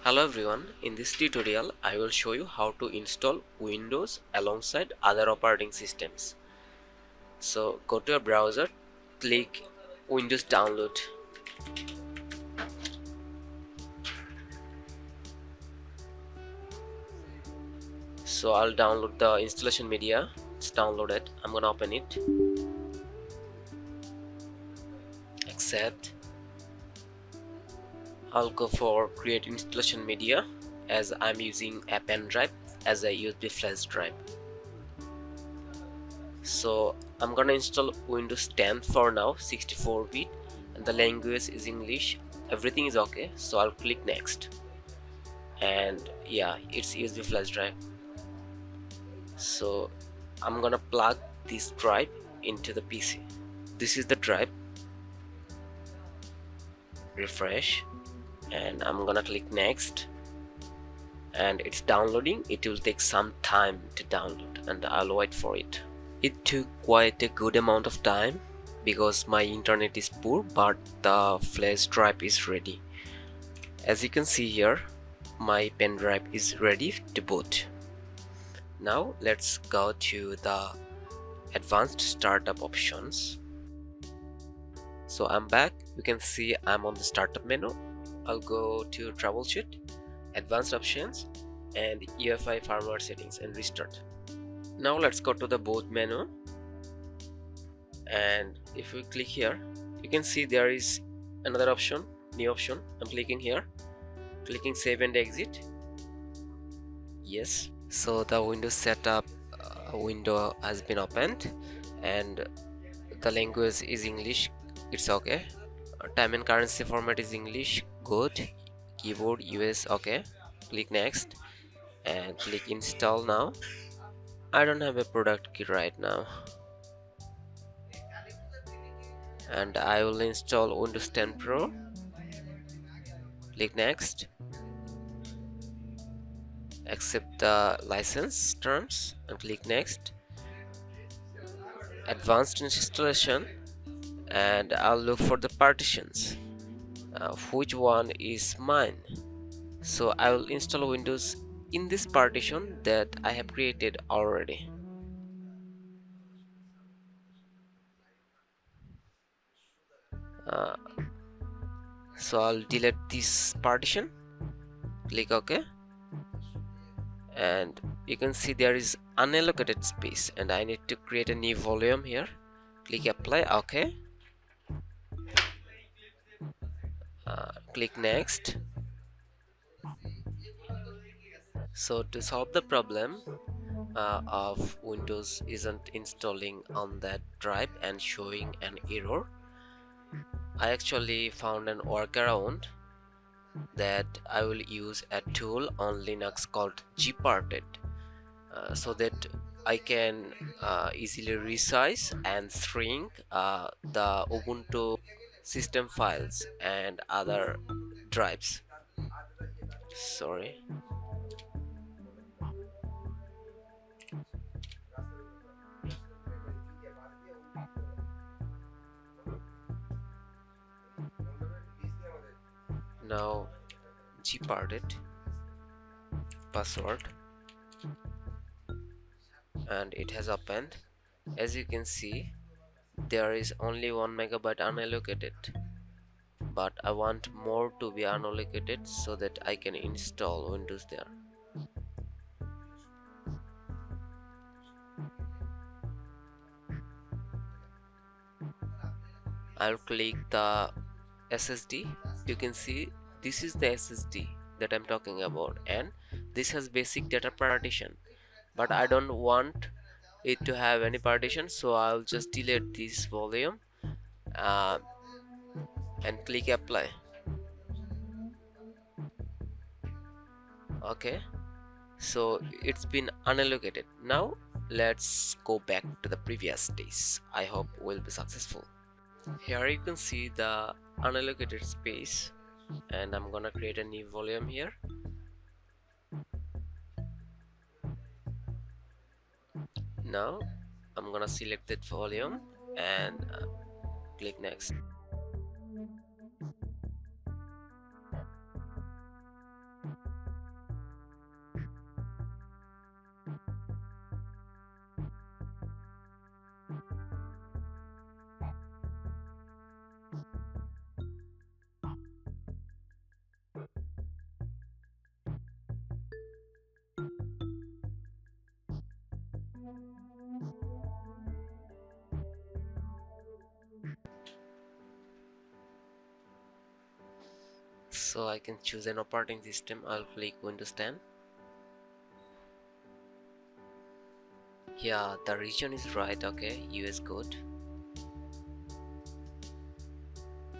Hello everyone, in this tutorial I will show you how to install Windows alongside other operating systems. So go to your browser, click Windows download. So I'll download the installation media. It's downloaded. I'm gonna open it. Accept. I'll go for create installation media as I'm using a pen drive as a USB flash drive. So I'm gonna install Windows 10 for now, 64-bit, and the language is English. Everything is okay, so I'll click next. And yeah, it's USB flash drive. So I'm gonna plug this drive into the PC. This is the drive. Refresh, and I'm gonna click next. And it's downloading. It will take some time to download, and I'll wait for it. It took quite a good amount of time because my internet is poor, but the flash drive is ready. As you can see here, my pen drive is ready to boot. Now let's go to the advanced startup options. So I'm back. You can see I'm on the startup menu. I'll go to troubleshoot, advanced options, and UEFI firmware settings and restart. Now let's go to the boot menu, and if we click here, you can see there is another option, new option. I'm clicking here, clicking save and exit. Yes, so the Windows setup window has been opened and the language is English. It's okay. Time and currency format is English. Good. Keyboard US. Okay. Click next and click install now. I don't have a product key right now, and I will install Windows 10 Pro. Click next. Accept the license terms and click next. Advanced installation, and I'll look for the partitions. Which one is mine? So I will install Windows in this partition that I have created already. Uh, so I'll delete this partition, click OK, and you can see there is unallocated space and I need to create a new volume here. Click apply. OK, click next. So to solve the problem of Windows isn't installing on that drive and showing an error, I actually found an workaround that I will use a tool on Linux called gparted, so that I can easily resize and shrink the Ubuntu system files and other drives. Sorry. Now gparted password, and it has opened. As you can see, there is only 1 megabyte unallocated, but I want more to be unallocated so that I can install Windows there. I'll click the SSD. You can see this is the SSD that I'm talking about, and this has basic data partition, but I don't want it to have any partition, so I'll just delete this volume uh, and click apply. Okay, so it's been unallocated. Now let's go back to the previous days. I hope we'll be successful. Here you can see the unallocated space, and I'm gonna create a new volume here. Now I'm gonna select that volume and click next. So I can choose an operating system. I'll click Windows 10. Yeah, the region is right. Okay, US good.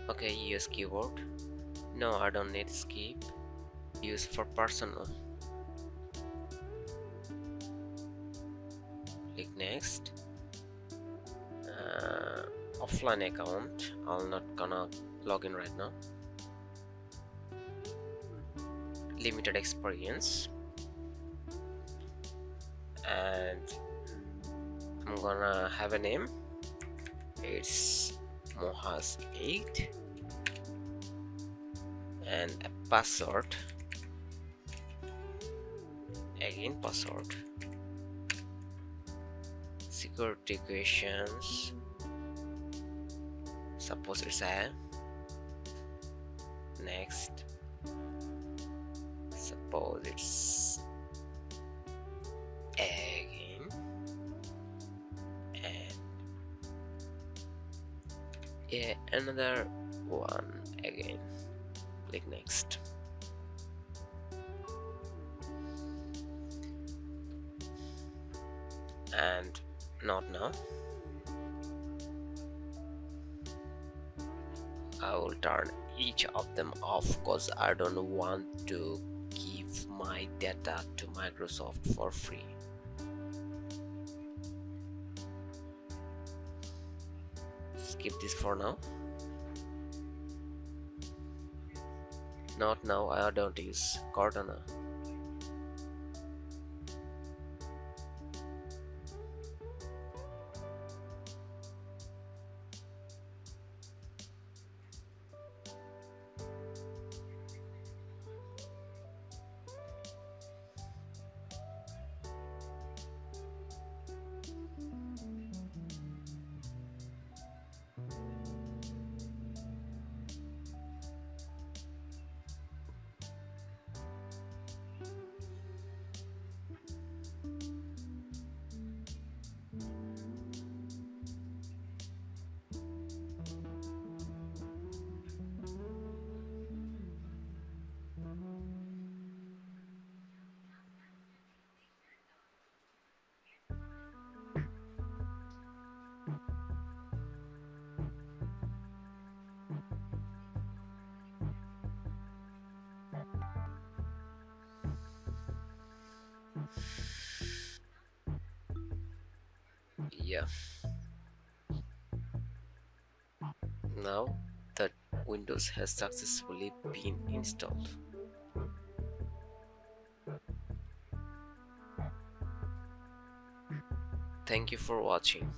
Okay, US keyboard. No, I don't need skip. Use for personal. Click next. Offline account. I'm not gonna log in right now. Limited experience. And I'm gonna have a name. It's Mohas8 and a password. Again password. Security questions. Suppose it's a next. Suppose it's again and yeah, another one again. Click next. And not now. I will turn each of them off because I don't want to give my data to Microsoft for free. Skip this for now. Not now, I don't use Cortana. Yeah. Now that Windows has successfully been installed. Thank you for watching.